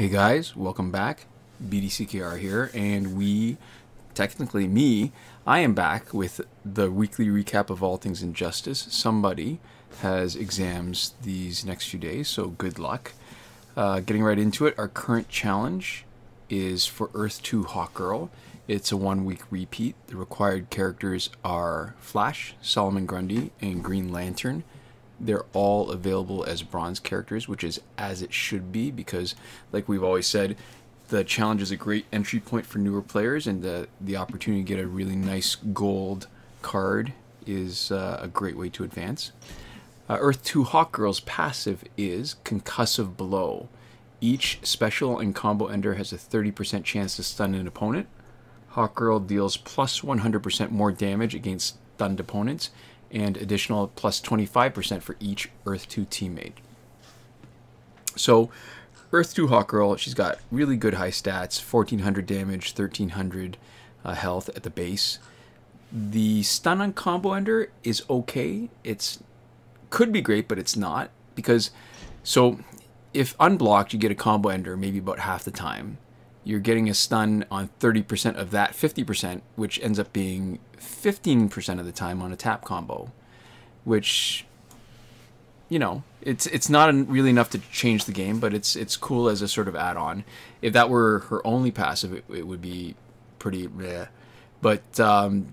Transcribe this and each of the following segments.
Hey guys, welcome back. BDCKR here, and I am back with the weekly recap of all things Injustice. Somebody has exams these next few days, so good luck. Getting right into it, our current challenge is for Earth 2 Hawkgirl. It's a 1-week repeat. The required characters are Flash, Solomon Grundy, and Green Lantern. They're all available as bronze characters, which is as it should be, because like we've always said, the challenge is a great entry point for newer players, and the opportunity to get a really nice gold card is a great way to advance. Earth 2 Hawkgirl's passive is Concussive Blow. Each special and combo ender has a 30% chance to stun an opponent. Hawkgirl deals plus 100% more damage against stunned opponents, and additional plus 25% for each Earth 2 teammate. So, Earth 2 Hawkgirl, she's got really good high stats, 1400 damage, 1300 health at the base. The stun on combo ender is okay. It's could be great, but it's not, because if unblocked, you get a combo ender maybe about half the time. You're getting a stun on 30% of that 50%, which ends up being 15% of the time on a tap combo, which, you know, it's not really enough to change the game, but it's cool as a sort of add-on. If that were her only passive, it would be pretty bleh. But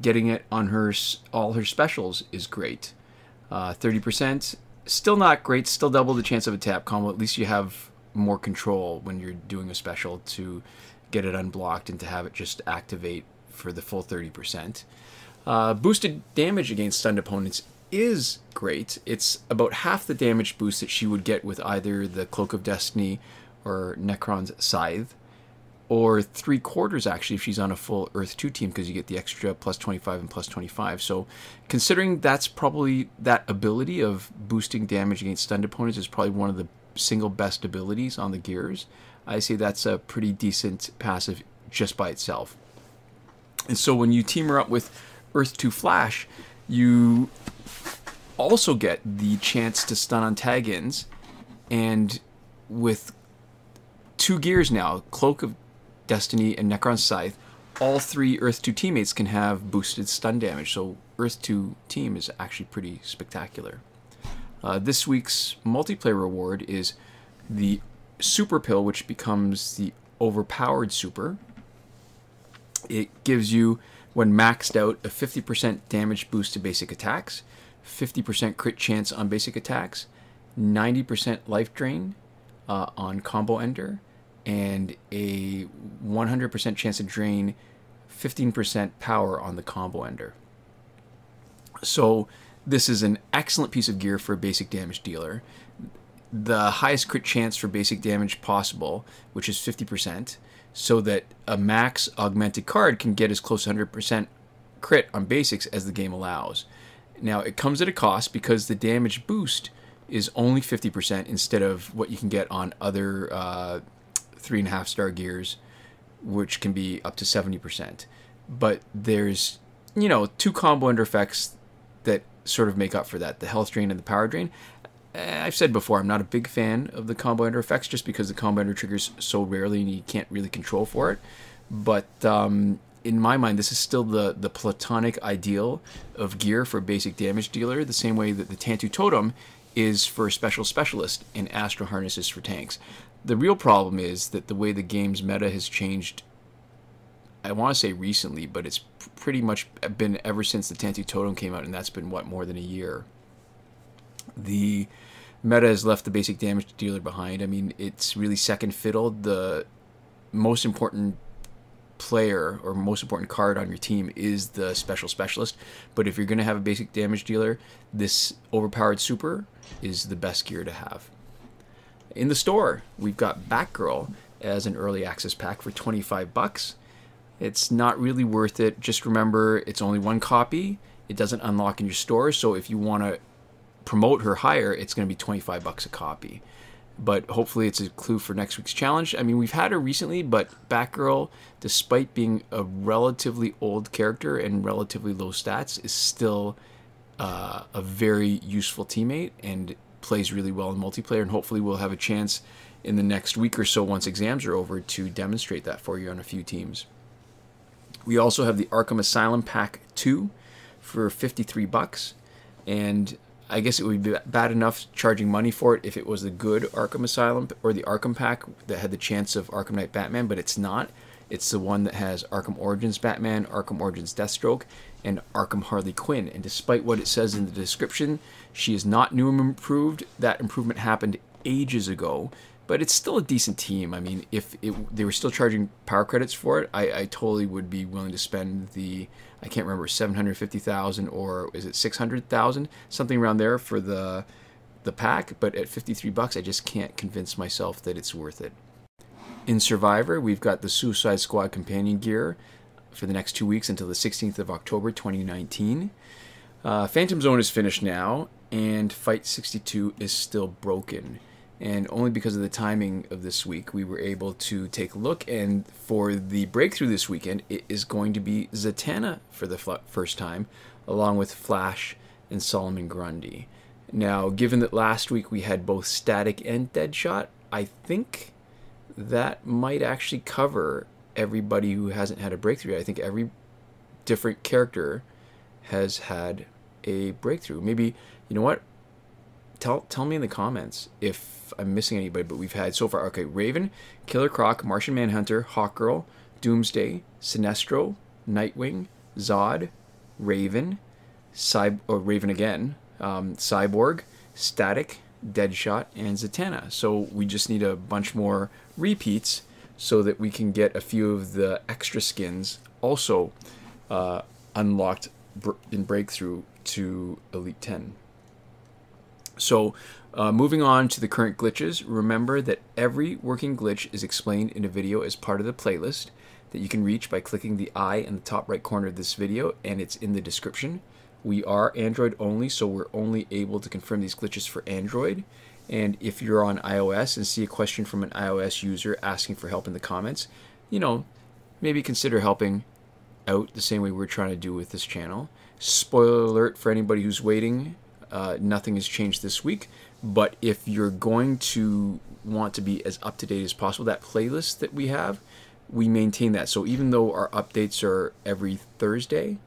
getting it on all her specials is great. 30%, still not great, still double the chance of a tap combo. At least you have more control when you're doing a special to get it unblocked and to have it just activate for the full 30%. Boosted damage against stunned opponents is great. It's about half the damage boost that she would get with either the Cloak of Destiny or Necron's Scythe, or 3/4 actually if she's on a full Earth 2 team, because you get the extra plus 25 and plus 25. So considering that's probably that ability of boosting damage against stunned opponents is probably one of the single best abilities on the gears, I say that's a pretty decent passive just by itself. And so when you team her up with Earth 2 Flash, you also get the chance to stun on tag-ins, and with 2 gears now, Cloak of Destiny and Necron's Scythe, all 3 Earth 2 teammates can have boosted stun damage, so Earth 2 team is actually pretty spectacular. This week's multiplayer reward is the Super Pill, which becomes the Overpowered Super. It gives you, when maxed out, a 50% damage boost to basic attacks, 50% crit chance on basic attacks, 90% life drain on combo ender, and a 100% chance to drain 15% power on the combo ender. So this is an excellent piece of gear for a basic damage dealer. The highest crit chance for basic damage possible, which is 50%, so that a max augmented card can get as close to 100% crit on basics as the game allows. Now, it comes at a cost, because the damage boost is only 50% instead of what you can get on other 3.5-star gears, which can be up to 70%. But there's, 2 combo ender effects that sort of make up for that, the health drain and the power drain. I've said before, I'm not a big fan of the combo ender effects, just because the combo ender triggers so rarely and you can't really control for it. But in my mind, this is still the platonic ideal of gear for a basic damage dealer, the same way that the Tantu Totem is for a special specialist and Astro Harness is for tanks. The real problem is that the way the game's meta has changed, I want to say recently, but it's pretty much been ever since the Tantu Totem came out, and that's been, what, more than a year. The meta has left the basic damage dealer behind. I mean, it's really second fiddle. The most important player or most important card on your team is the special specialist, but if you're going to have a basic damage dealer, this Overpowered Super is the best gear to have. In the store, we've got Batgirl as an early access pack for 25 bucks. It's not really worth it. Just remember, it's only 1 copy. It doesn't unlock in your store, so if you want to promote her higher, it's going to be 25 bucks a copy. But hopefully it's a clue for next week's challenge. I mean, we've had her recently, but Batgirl, despite being a relatively old character and relatively low stats, is still a very useful teammate and plays really well in multiplayer. And hopefully we'll have a chance in the next week or so once exams are over to demonstrate that for you on a few teams. We also have the Arkham Asylum Pack 2 for $53, and I guess it would be bad enough charging money for it if it was the good Arkham Asylum or the Arkham Pack that had the chance of Arkham Knight Batman, but it's not. It's the one that has Arkham Origins Batman, Arkham Origins Deathstroke, and Arkham Harley Quinn. And despite what it says in the description, she is not new and improved. That improvement happened ages ago, but it's still a decent team. I mean, if they were still charging power credits for it, I totally would be willing to spend the, I can't remember, 750,000 or is it 600,000, something around there for the pack. But at $53, I just can't convince myself that it's worth it. In Survivor, we've got the Suicide Squad companion gear for the next 2 weeks until the 16th of October 2019. Phantom Zone is finished now, and Fight 62 is still broken. And only because of the timing of this week, we were able to take a look. And for the breakthrough this weekend, it is going to be Zatanna for the first time, along with Flash and Solomon Grundy. Now, given that last week we had both Static and Deadshot, I think that might actually cover everybody who hasn't had a breakthrough. I think every different character has had a breakthrough. Maybe, you know what? Tell me in the comments if I'm missing anybody, but we've had so far, okay, Raven, Killer Croc, Martian Manhunter, Hawkgirl, Doomsday, Sinestro, Nightwing, Zod, Raven, Raven again, Cyborg, Static, Deadshot, and Zatanna. So we just need a bunch more repeats so that we can get a few of the extra skins also unlocked in Breakthrough to Elite 10. So moving on to the current glitches, remember that every working glitch is explained in a video as part of the playlist that you can reach by clicking the I in the top right corner of this video, and it's in the description. We are Android only, so we're only able to confirm these glitches for Android. And if you're on iOS and see a question from an iOS user asking for help in the comments, you know, maybe consider helping out the same way we're trying to do with this channel. Spoiler alert for anybody who's waiting, nothing has changed this week. But if you're going to want to be as up-to-date as possible, that playlist that we have, we maintain that. So even though our updates are every Thursday,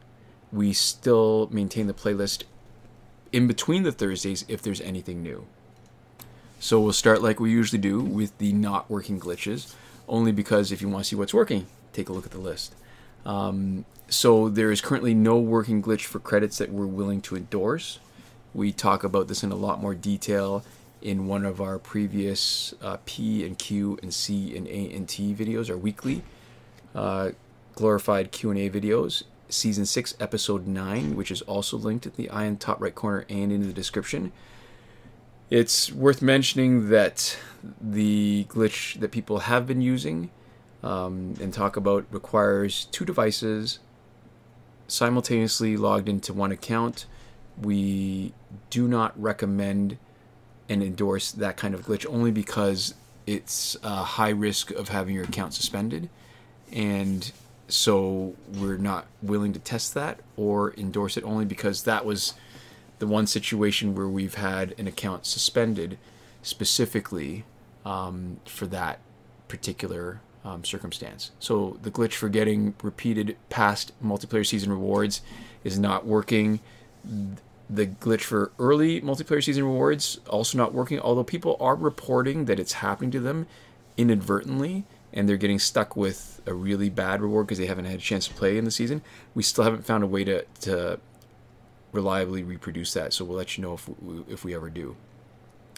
we still maintain the playlist in between the Thursdays if there's anything new. So we'll start like we usually do with the not working glitches, only because if you want to see what's working, take a look at the list. So there is currently no working glitch for credits that we're willing to endorse. We talk about this in a lot more detail in one of our previous P and Q and C and A and T videos, our weekly glorified Q&A videos. Season 6, Episode 9, which is also linked at the I in the top right corner and in the description. It's worth mentioning that the glitch that people have been using and talk about requires 2 devices simultaneously logged into one account. We do not recommend and endorse that kind of glitch only because it's a high risk of having your account suspended, and so we're not willing to test that or endorse it, only because that was the one situation where we've had an account suspended specifically for that particular circumstance. So the glitch for getting repeated past multiplayer season rewards is not working. The glitch for early multiplayer season rewards also not working, although people are reporting that it's happening to them inadvertently and they're getting stuck with a really bad reward because they haven't had a chance to play in the season. We still haven't found a way to reliably reproduce that, so we'll let you know if we ever do.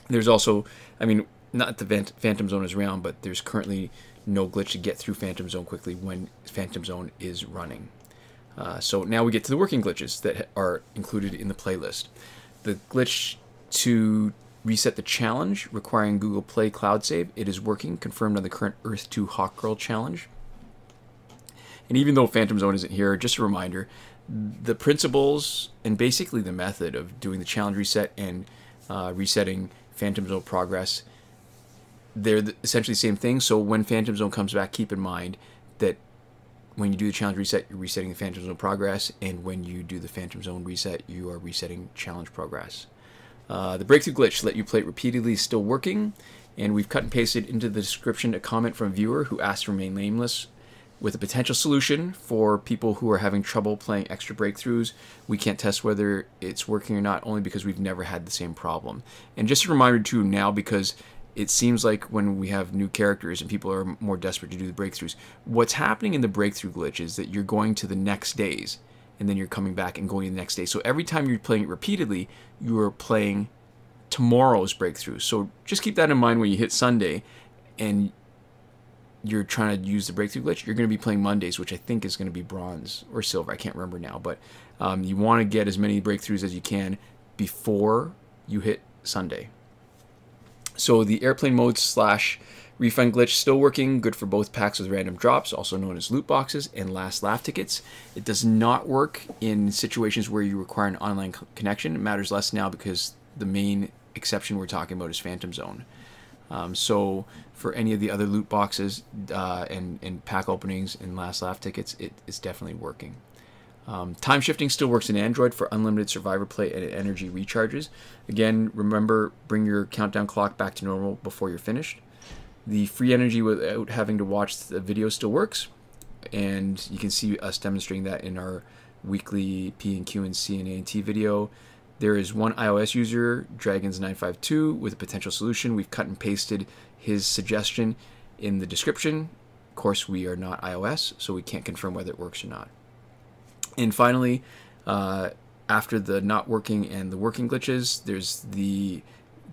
There's also, I mean, not the Phantom Zone is around, but there's currently no glitch to get through Phantom Zone quickly when Phantom Zone is running. So now we get to the working glitches that are included in the playlist. The glitch to reset the challenge requiring Google Play Cloud Save, it is working, confirmed on the current Earth 2 Hawkgirl challenge. And even though Phantom Zone isn't here, just a reminder, the principles and basically the method of doing the challenge reset and resetting Phantom Zone progress, they're essentially the same thing. So when Phantom Zone comes back, keep in mind that when you do the challenge reset, you're resetting the Phantom Zone progress, and when you do the Phantom Zone reset, you are resetting challenge progress. The breakthrough glitch to let you play it repeatedly is still working, And we've cut and pasted into the description a comment from a viewer who asked to remain nameless with a potential solution for people who are having trouble playing extra breakthroughs. We can't test whether it's working or not, only because we've never had the same problem. And just a reminder too now, because it seems like when we have new characters and people are more desperate to do the breakthroughs, what's happening in the breakthrough glitch is that you're going to the next days and then you're coming back and going to the next day. So every time you're playing it repeatedly, you are playing tomorrow's breakthrough. So just keep that in mind when you hit Sunday and you're trying to use the breakthrough glitch. You're going to be playing Mondays, which I think is going to be bronze or silver. I can't remember now, but you want to get as many breakthroughs as you can before you hit Sunday. So the airplane mode / refund glitch still working, good for both packs with random drops, also known as loot boxes, and last laugh tickets. It does not work in situations where you require an online connection. It matters less now because the main exception we're talking about is Phantom Zone. So for any of the other loot boxes and pack openings and last laugh tickets, it's definitely working. Time shifting still works in Android for unlimited survivor play and energy recharges. Again, remember, bring your countdown clock back to normal before you're finished. The free energy without having to watch the video still works, and you can see us demonstrating that in our weekly P&Q and C and A&T video. There is one iOS user, Dragons952, with a potential solution. We've cut and pasted his suggestion in the description. Of course, we are not iOS, so we can't confirm whether it works or not. And finally, after the not working and the working glitches, there's the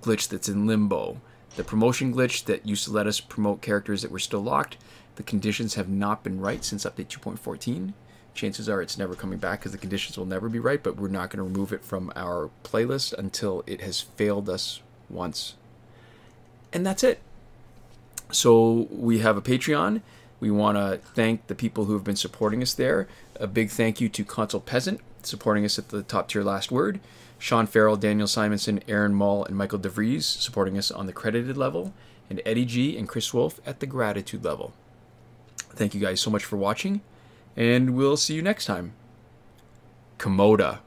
glitch that's in limbo. The promotion glitch that used to let us promote characters that were still locked. The conditions have not been right since update 2.14. Chances are it's never coming back because the conditions will never be right, but we're not going to remove it from our playlist until it has failed us once. And that's it. So we have a Patreon. We want to thank the people who have been supporting us there. A big thank you to Console Peasant, supporting us at the top tier last word. Sean Farrell, Daniel Simonson, Aaron Mall, and Michael DeVries supporting us on the credited level. And Eddie G and Chris Wolf at the gratitude level. Thank you guys so much for watching, and we'll see you next time. Komoda.